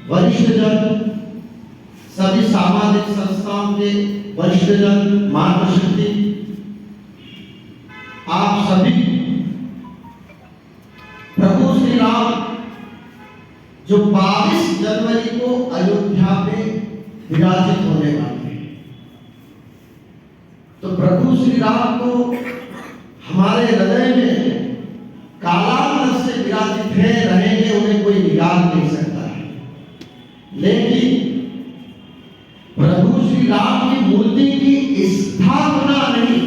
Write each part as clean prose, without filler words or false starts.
वरिष्ठ जन, सभी सामाजिक संस्थाओं के वरिष्ठ जन, मातृशक्ति, आप सभी प्रभु श्री राम जो 22 जनवरी को अयोध्या में विराजित होने वाले हैं, तो प्रभु श्री राम को हमारे हृदय में कालांतर से विराजित है, रहेंगे, उन्हें कोई निकाल नहीं सकता है। लेकिन प्रभु श्री राम की मूर्ति की स्थापना नहीं,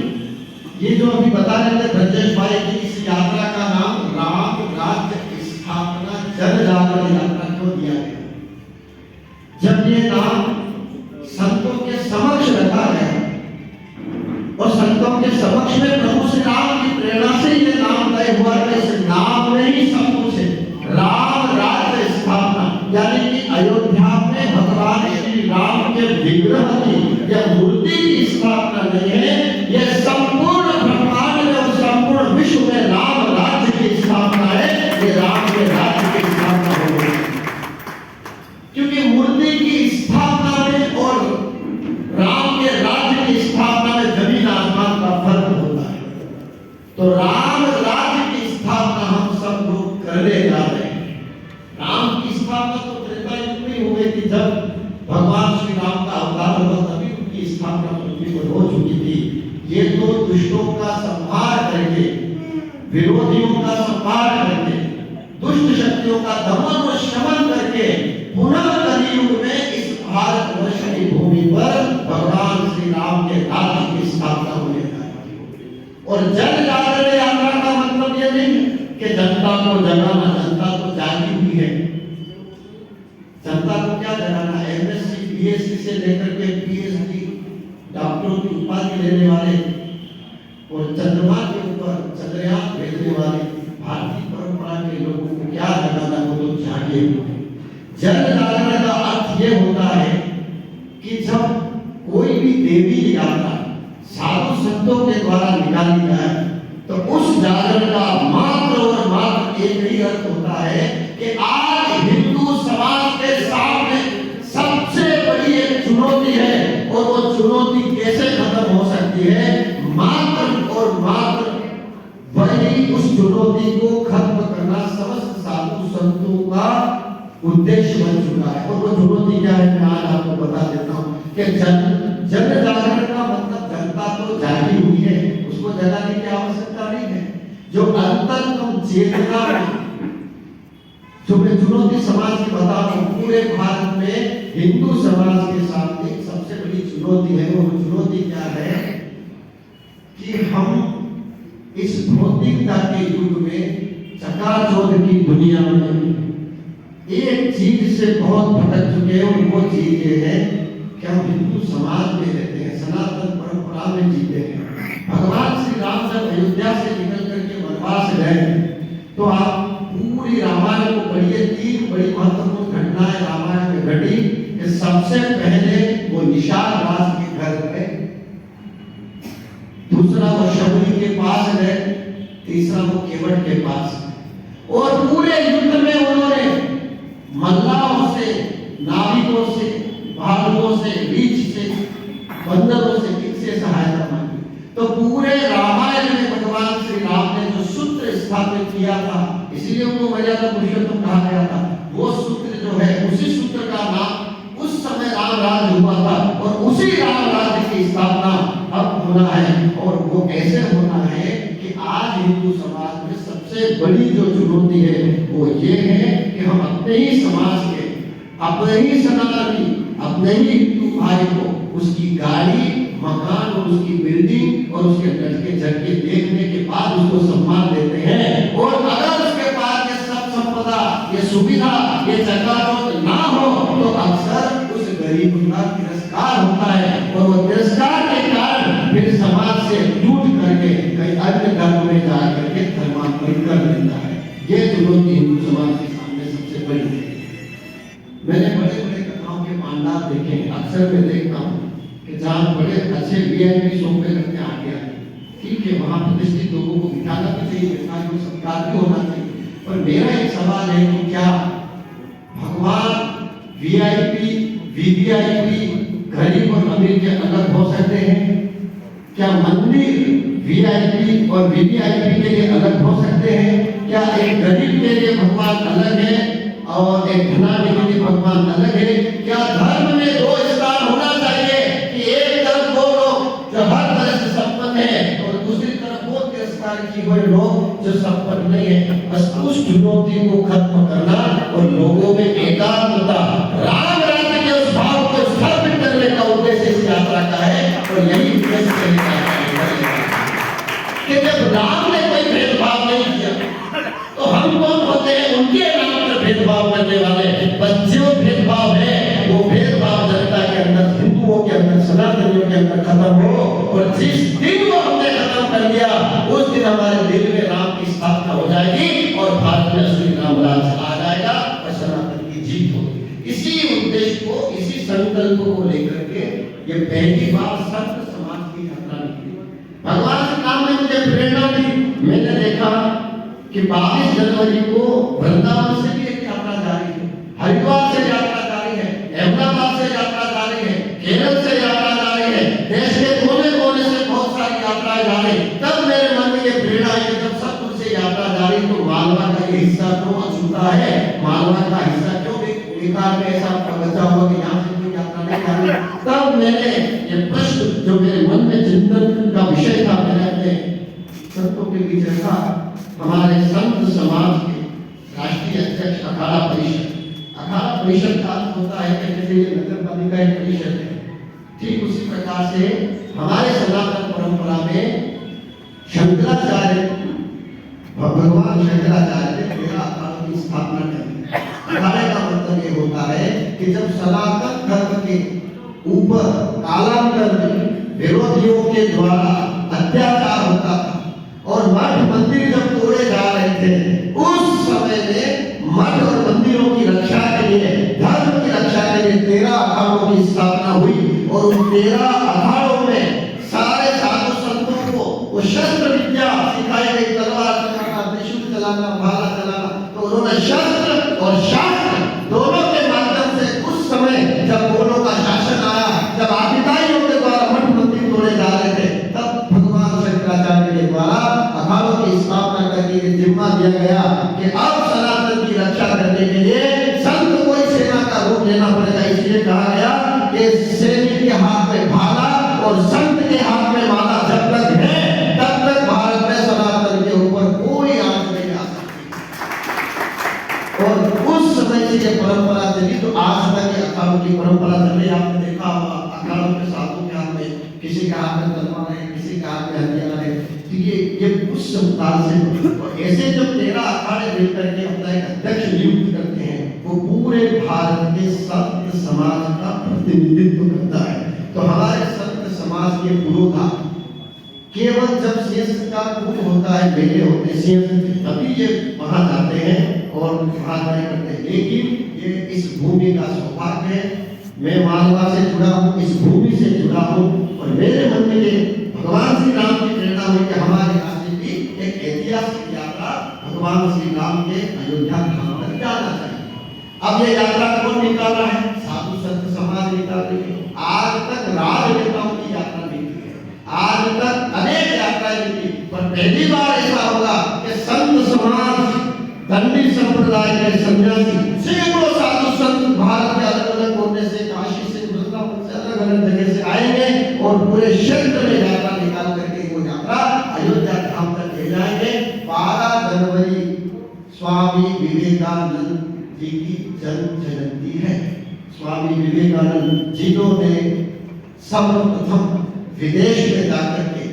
ये जो अभी बता रहे थे ब्रजेश भाई की, इस यात्रा का नाम राम राज्य स्थापना जन जागरण यात्रा क्यों दिया गया? जब ये नाम संतों के समक्ष रखा गया और संतों के समक्ष में प्रभु श्री राम की प्रेरणा से ये नाम तय हुआ, इस नाम में ही सब कुछ है। राम राज्य स्थापना, यानी कि अयोध्या में भगवान श्री राम के विग्रह की या मूर्ति की स्थापना नहीं है, यह संपूर्ण ब्रह्मांड में और संपूर्ण विश्व में राम राज्य की स्थापना है। ये राम के राज्य की स्थापना हो गई, क्योंकि मूर्ति की स्थापना में और राम के राज्य की स्थापना में जमीन आसमान का फर्क होता है। तो राम राज्य की स्थापना हम सब लोग करने जा रहे हैं। राम की स्थापना तो त्रेता युग में हो गई थी, जब भगवान श्री राम का अवतार हुआ, तभी उनकी स्थापना पृथ्वी पर हो चुकी थी। ये तो दुष्टों का संहार करके, विरोधियों का संहार करके, दुष्ट शक्तियों का दमन और शमन करके पुनः कलियुग में इस भारतवर्ष की भूमि पर भगवान श्री राम के राज्य की स्थापना होने जा रही है। और जन जागरण यात्रा का मतलब यह नहीं कि जनता को जगाना, जनता तो जागी हुई है। जनता को क्या जगाना? एमएससी, पीएचडी से लेकर के पीएचडी डॉक्टरों की उपाधि लेने वाले और चंद्रमा के ऊपर चंद्रयान भेजने वाले भारतीय परंपरा के लोगों को क्या जगाना? वो तो जागे हुए। जन जागरण का अर्थ ये होता है कि जब कोई भी देवी यात्रा साधु संतों के द्वारा निकाली जाए, तो उस जागरण का मात्र और मात्र एक ही अर्थ होता है कि आज हिंदू समाज के सामने सबसे बड़ी एक चुनौती है, और वो चुनौती कैसे खत्म हो सकती है? मात्र और मात्र वही उस चुनौती को खत्म करना समस्त साधु संतों का उद्देश्य बन चुका है। और वो चुनौती क्या है, मैं आज आपको बता देता हूँ कि जन जागरण का मतलब जनता तो जागी हुई है, उसको जगाने की आवश्यकता नहीं है। जो अंतर्गत चेतना में जो मैं चुनौती समाज की बता रहा हूँ, पूरे भारत में हिंदू समाज के सामने सबसे बड़ी चुनौती है। वो चुनौती क्या है कि हम इस भौतिकता के युग में, चकाचौंध की दुनिया में एक चीज से बहुत भटक चुके हैं, और वो चीज ये है कि हम हिंदू समाज में रहते हैं, सनातन परंपरा में जीते हैं। भगवान श्री राम जब अयोध्या से निकल करके वनवास गए, तो आप पूरी रामायण को पढ़िए, 3 बड़ी महत्वपूर्ण घटनाएं रामायण में घटी। कि सबसे पहले वो निषाद राज के घर गए, दूसरा वो शबरी के पास गए, तीसरा वो केवट के पास। और पूरे युद्ध में उन्होंने मल्लाहों से, नाविकों से, भालुओं से, रीछ से, बंदरों से, किससे सहायता मांगी? तो पूरे रामायण में भगवान श्री राम ने जो सूत्र स्थापित किया था, इसीलिए उनको मर्यादा पुरुषोत्तम कहा गया था। वो सूत्र जो है, उसी सूत्र का नाम उस समय राम राज्य हुआ था, और उसी राम राज्य की स्थापना अब होना है। और वो कैसे होना है कि आज हिंदू समाज में सबसे बड़ी जो चुनौती है वो ये है कि हम अपने ही समाज के, अपने ही सनातनी, अपने ही हिंदू भाई को उसकी गाड़ी, मकान और उसकी बिल्डिंग और उसके लटके झटके देखने के बाद उसको सम्मान देते हैं। और अगर उसके पास ये सब संपदा, ये सुविधा, ये चकाचौंध ना हो, तो अक्सर उस गरीब का तिरस्कार होता है, और वो तिरस्कार के कारण फिर समाज से टूट करके कई अन्य धर्म में जा करके धर्मांतरण कर देता है। ये चुनौती हिंदू समाज के सामने सबसे बड़ी है। मैंने बड़े बड़े कथाओं के पांडाल देखे हैं, अक्सर मैं देखता हूँ कि जहाँ बड़े अच्छे वीआईपी शो पे करके आ गया, ठीक है, वहाँ प्रतिष्ठित लोगों को बिठाना भी चाहिए, को सत्कार भी होना चाहिए। पर मेरा एक सवाल है कि क्या भगवान वीआईपी, वीवीआईपी, गरीब और अमीर के अलग हो सकते हैं? क्या मंदिर वीआईपी और वीवीआईपी के लिए अलग हो सकते हैं? क्या एक गरीब के लिए भगवान अलग है और एक धनाढ्य के लिए भगवान अलग है? क्या धर्म में दो स्थान होना चाहिए कि एक तरफ वो लोग जो हर तरह से संपन्न है और दूसरी तरफ वो तिरस्कार किए हुए लोग जो संपन्न नहीं है? बस उस चुनौती को खत्म करना और लोगों में एकात्मता, राम राज्य के उस भाव को स्थापित करने का उद्देश्य इस यात्रा का है। और यही उद्देश्य कि जब राम ने कोई भेदभाव नहीं किया तो हम कौन होते हैं उनके नाम पर भेदभाव करने वाले? बस जो भेदभाव है वो भेदभाव जनता के अंदर, हिंदुओं के अंदर, सनातनियों के अंदर खत्म हो। और जिस दिन वो हमने खत्म कर दिया उस दिन हमारे दिल में राम की स्थापना हो जाएगी और भारत में असली राम राज्य आ जाएगा और सनातन की जीत होगी। इसी उद्देश्य को, इसी संकल्प को लेकर के ये पहली बार संत समाज की यात्रा निकली। भगवान श्री राम ने मुझे प्रेरणा दी। मैंने देखा कि 22 जनवरी को वृंदावन से भी एक यात्रा जारी है, हरिद्वार से यात्रा जारी है, अहमदाबाद से यात्रा जारी है, केरल से यात्रा जारी है, देश के कोने कोने से बहुत सारी यात्राएं जारी। तब मेरे मन में ये प्रेरणा है कि जब सब कुछ से यात्रा जारी तो मालवा का ये हिस्सा क्यों अछूता है? मालवा का हिस्सा क्यों विकार में ऐसा बचा हुआ कि यहाँ से कोई यात्रा नहीं जारी? तब मैंने ये प्रश्न जो मेरे मन में चिंतन का विषय था, मैंने अपने संतों के बीच रखा। हमारे संत समाज के राष्ट्रीय अध्यक्ष अखाड़ा परिषद का अर्थ होता है कि जैसे ये नगर पालिका एक परिषद है, ठीक उसी प्रकार से हमारे सनातन परंपरा में शंकराचार्य, भगवान शंकराचार्य ने 13 अखाड़ों की स्थापना की। अखाड़े का मतलब ये होता है कि जब सनातन धर्म के ऊपर कालांतर में विरोधियों के द्वारा अत्याचार होता था और मठ मंदिर जब तोड़े जा रहे थे, उस समय में मठ और मंदिरों की रक्षा के लिए, धर्म की रक्षा के लिए 13 अखाड़ों की स्थापना हुई। और उन 13 अखाड़ों में सारे साधु संतों को वो शस्त्र विद्या सिखाई गई, तलवार चलाना, त्रिशूल चलाना, भाला चलाना। तो उन्होंने शस्त्र और शास्त्र दोनों के माध्यम से उस समय जब दोनों का शासन आया, जब आदिताइयों के द्वारा मठ मंदिर तोड़े जा रहे थे, तब भगवान शंकराचार्य के द्वारा अखाड़ों की स्थापना करके जिम्मा दिया गया कि अब सनातन की रक्षा करने के लिए संत को सेना का रूप लेना पड़ेगा। इसलिए कहा गया कि सैनिक के हाथ में भाला और संत के हाथ में माला जब तक है तब तक भारत में सनातन के ऊपर कोई आंच नहीं आ सकती। और उस समय से ये परंपरा चली तो आज तक अखाड़ों की परंपरा चली। आपने देखा होगा अखाड़ों के साधुओं के हाथ में, किसी के हाथ में तलवार है, किसी के हाथ में हथियार है। ये उस काल से ऐसे जब 13 अखाड़े मिलकर के अपना एक अध्यक्ष नियुक्त करते हैं, वो पूरे भारत के संत समाज का प्रतिनिधित्व करता है। तो हमारे संत समाज के पुरोधा केवल जब सिंह का कुंभ होता है, मेले होते हैं सिंह, तभी ये वहां जाते हैं और वहां करते हैं। लेकिन ये इस भूमि का सौभाग्य है, मैं मालवा से जुड़ा हूँ, इस भूमि से जुड़ा हूँ और मेरे मन में भगवान श्री राम की प्रेरणा हुई कि हमारे यहाँ से भी एक ऐतिहासिक यात्रा भगवान श्री राम के अयोध्या धाम तक जाना चाहिए। अब ये यात्रा कौन निकाल रहा है? साधु संत समाज निकाल रही है। आज तक राजनेताओं की यात्रा निकली है, आज तक अनेक यात्राएं निकली, पर पहली बार ऐसा होगा कि संत समाज, दंडी संप्रदाय के सन्यासी, सैकड़ों साधु संत भारत के अलग अलग कोने से, काशी से, वृंदावन से, अलग अलग जगह से आएंगे और पूरे क्षेत्र में यात्रा निकाल करके वो यात्रा अयोध्या धाम तक ले जाएंगे। 12 जनवरी स्वामी विवेकानंद जी की जन्म जयंती है। स्वामी विवेकानंद जिन्होंने सर्वप्रथम विदेश में जाकर के,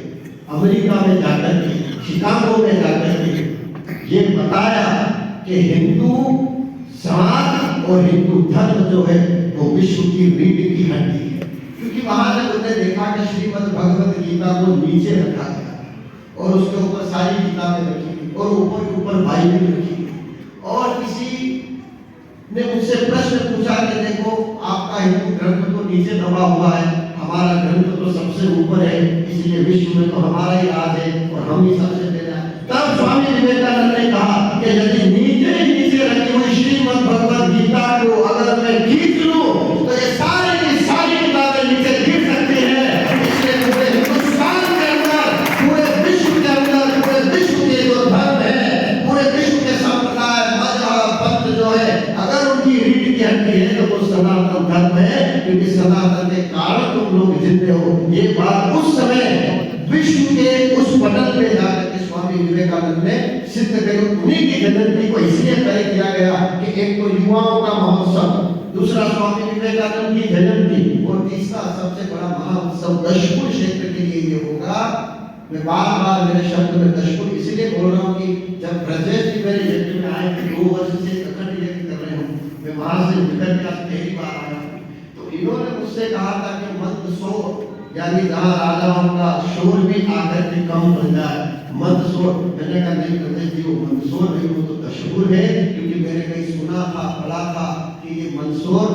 अमेरिका में जाकर के, शिकागो में जाकर के ये बताया कि हिंदू समाज और हिंदू धर्म जो है वो विश्व की रीढ़ की हड्डी है। क्योंकि वहां जब उन्होंने देखा कि श्रीमद् भगवत गीता को नीचे रखा गया और उसके ऊपर सारी किताबें रखी गई और ऊपर के ऊपर बाइबल रखी गई और किसी ने मुझसे प्रश्न पूछा कि देखो आपका हिंदू ग्रंथ तो नीचे दबा हुआ है, हमारा ग्रंथ तो सबसे ऊपर है, इसलिए विश्व में तो हमारा ही राज है और हम ही सबसे पहले। तब स्वामी विवेकानंद ने कहा कि यदि नीचे रखी हुई श्रीमद् भगवत गीता को अगर मैं खींच लूं क्योंकि सनातन के कारण तुम लोग जिंदे हो। ये बात उस समय विश्व के उस पटल पे जाकर के स्वामी विवेकानंद ने सिद्ध करी। उन्हीं की जयंती को इसलिए तय किया गया कि एक तो युवाओं का महोत्सव, दूसरा स्वामी विवेकानंद की जयंती, और तीसरा सबसे बड़ा महाउत्सव दशपुर क्षेत्र के लिए ये होगा। मैं बार-बार मेरे शब्द में दशपुर इसलिए बोल रहा हूँ कि जब ब्रजेश जी मेरे यज्ञ में आए थे 2 वर्ष से अखंड यज्ञ कर रहे हूँ, मैं वहां से निकल के आज पहली बार आया, तो इन्होंने मुझसे कहा था कि मंदसौर यानी जहाँ राजाओं का शोर भी आकर के कम बन जाए, मंदसौर। मैंने कहा नहीं ब्रजेश जी वो मंदसौर नहीं, वो तो दशपुर है, क्योंकि मैंने कहीं सुना था, पढ़ा था कि ये मंदसौर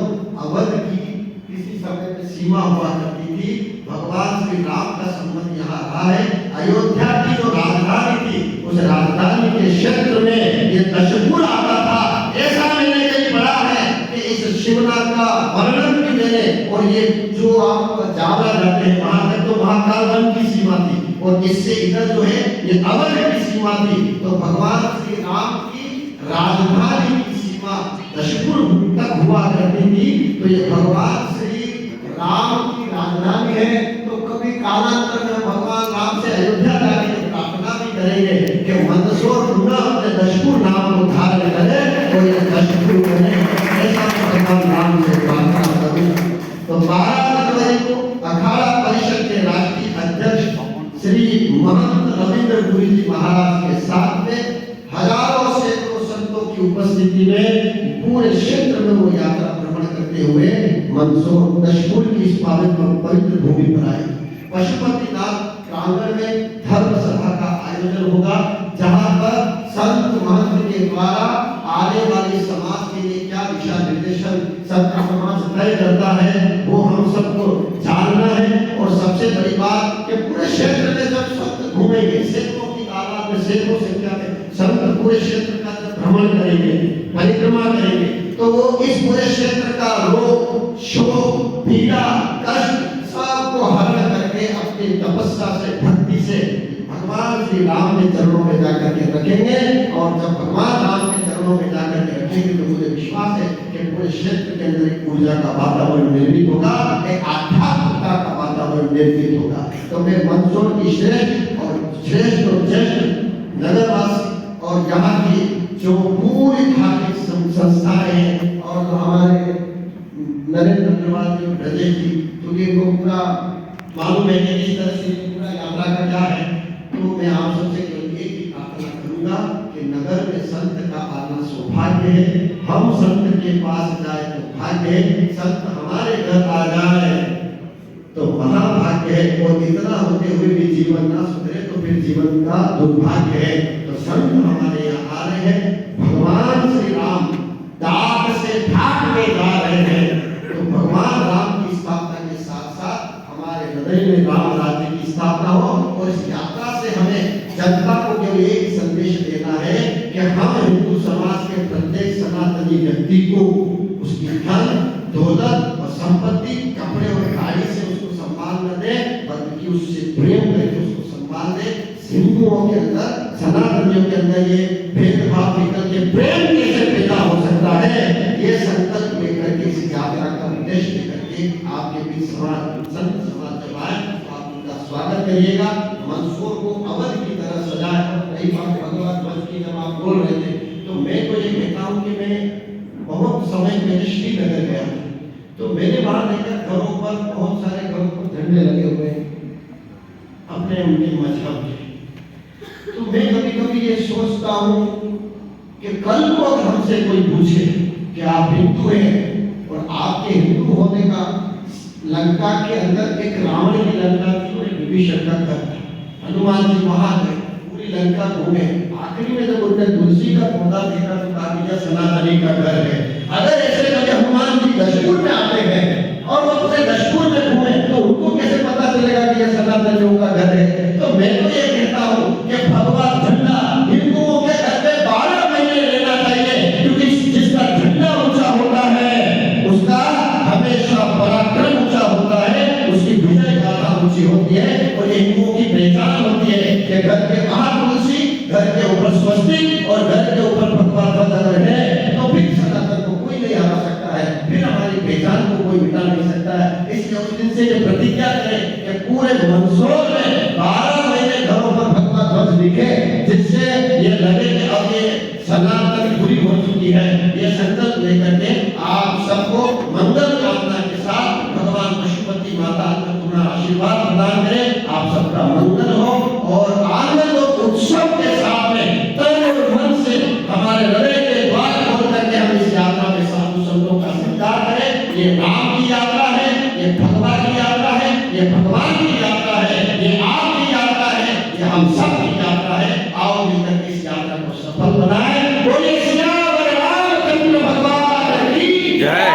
अवध की किसी समय में सीमा हुआ करती थी। भगवान श्री राम का संबंध यहाँ रहा है। अयोध्या की जो राजधानी थी, उस राजधानी के क्षेत्र में ये दशपुर आता था। ऐसा मैंने कहीं पढ़ा है कि इस शिवनाथ का वर्णन भी मैंने, और ये जो आप जावरा जाते हैं वहां तक तो महाकाल वन की सीमा थी, और इससे इधर जो है ये अवध की सीमा थी। तो भगवान श्री राम की राजधानी की सीमा दशपुर तक हुआ करती थी। तो ये भगवान श्री राम की राजधानी है। तो कभी कालांतर में भगवान राम से अयोध्या जाने की प्रार्थना भी करेंगे कि मंदसौर पुनः अपने दशपुर नाम को धारण करे और ये दशपुर बने। ऐसा भगवान राम से प्रार्थना करूं। तो 12 जनवरी को अखाड़ा परिषद के राष्ट्रीय अध्यक्ष श्री महंत रविंद्र पुरी जी महाराज के साथ में हजारों सैकड़ों संतों की उपस्थिति में पूरे क्षेत्र में वो यात्रा भ्रमण करते हुए मंदसौर दशपुर की इस पवित्र भूमि पर आए। पशुपतिनाथ प्रांगण में धर्म सभा का आयोजन होगा, जहां पर संत महंत के द्वारा आने वाले समाज के लिए क्या दिशा निर्देशन संत समाज तय करता है वो हम सबको जानना है। और सबसे बड़ी बात कि पूरे क्षेत्र में जब संत घूमेंगे, सैकड़ों की तादाद में, सैकड़ों संख्या में संत पूरे क्षेत्र का जब भ्रमण करेंगे, परिक्रमा करेंगे, तो वो इस पूरे क्षेत्र का रोग, शोक, पीड़ा, कष्ट सबको हरण करके अपनी तपस्या से, भक्ति से भगवान श्री राम के चरणों में जाकर के रखेंगे। और जब भगवान राम के चरणों में जाकर के रखेंगे तो मुझे विश्वास है कि पूरे क्षेत्र के अंदर एक ऊर्जा का वातावरण निर्मित होगा, एक आध्यात्मिकता का वातावरण निर्मित होगा। तो मैं मंदसौर की श्रेष्ठ और ज्येष्ठ नगरवासी और यहाँ की जो पूरी धार्मिक संस्थाएं हैं और हमारे नरेंद्र अग्रवाल जी, ब्रजेश जी, क्योंकि इनको पूरा मालूम है कि इस तरह से पूरा यात्रा का क्या है, तो मैं आप सबसे केवल एक ही प्रार्थना करूंगा कि नगर में संत का आना सौभाग्य है। हम संत के पास जाए तो भाग्य है, संत हमारे घर आ जाए तो महाभाग्य है। और इतना होते हुए भी जीवन ना सुधरे तो फिर जीवन का दुर्भाग्य है। तो संत हमारे यहाँ आ रहे हैं, भगवान श्री राम डाक से ठाक में जा रहे हैं। तो भगवान राम की स्थापना के साथ साथ हमारे हृदय में राम राज्य की स्थापना हो। और इस यात्रा से हमें जनता को केवल एक संदेश देना है कि हम हिंदू समाज के प्रत्येक सनातनी व्यक्ति को उसकी धन, दौलत और संपत्ति, कपड़े और गाड़ी से उसको सम्मान न दें, बल्कि उससे प्रेम करके उसको सम्मान दें। हिंदुओं के अंदर, सनातनियों के अंदर ये भेदभाव निकल के प्रेम कैसे पैदा हो सकता है, ये संकल्प लेकर के इस यात्रा का उद्देश्य लेकर के आपके बीच संत समाज जब आए तो आप उनका स्वागत करिएगा। मंदसौर को अवध की तरह सजाए। रही बात भगवत ध्वज की, जब आप बोल रहे थे तो मैं तो ये कहता हूँ कि मैं बहुत समय पहले श्रीनगर गया तो मैंने वहां देखा घरों पर, बहुत सारे घरों पर झंडे लगे हुए अपने उनके मजहब के। तो मैं कभी कभी ये सोचता हूँ कि कल को अगर हमसे कोई पूछे कि आप हिंदू हैं और आपके हिंदू होने का, लंका के अंदर एक रावण की लंका थी और एक विभीषण का घर था, हनुमान जी वहां गए, पूरी लंका घूमे, आखिरी में जब उन्होंने तुलसी का पौधा देखा तो कहा कि यह सनातनी का घर है। अगर ऐसे कभी हनुमान जी दशपुर में आते हैं और वो पूरे दशपुर में घूमे तो उनको कैसे पता चलेगा कि यह सनातनियों का घर है। तो मैं तो ये कहता हूँ कि भगवान झंडा हिंदुओं के घर में 12 महीने रहना चाहिए, क्योंकि जिसका झंडा ऊंचा होता है उसका हमेशा पराक्रम ऊंचा होता है, उसकी विजय गाथा ऊंची होती है। और ये हिंदुओं की पहचान होती है कि घर के बाहर तुलसी, घर के ऊपर स्वस्तिक और घर के ऊपर भगवान ध्वज अगर है तो फिर सनातन को कोई नहीं हरा सकता है, फिर हमारी पहचान को कोई मिटा नहीं सकता है। इसलिए उस दिन से ये प्रतिज्ञा करें कि पूरे मंदसौर में 12 महीने घरों पर भगवा ध्वज दिखे, जिससे ये लगे कि अब ये सनातन पूरी हो चुकी है। ये संकल्प लेकर के आप सबको मंगल कामना के साथ भगवान पशुपति माता का पूर्ण आशीर्वाद प्रदान करें। आप सबका मंगल हो और आनंद और उत्सव के साथ में तन और मन से हमारे हृदय के द्वार खोल करके हम इस यात्रा में साधु संतों का सत्कार करें। ये राम की यात्रा है, ये भगवान की यात्रा है, ये भगवान की यात्रा है, ये आपकी यात्रा है, ये हम सब की यात्रा है। आओ मिलकर इस यात्रा को सफल बनाएं। बोलिए सियावर रामचंद्र भगवान की जय,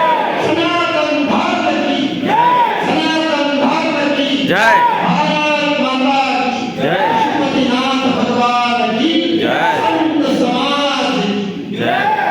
सनातन धर्म की जय, सनातन धर्म की जय, भारत माता की जय, पशुपतिनाथ भगवान की जय, संत समाज की जय।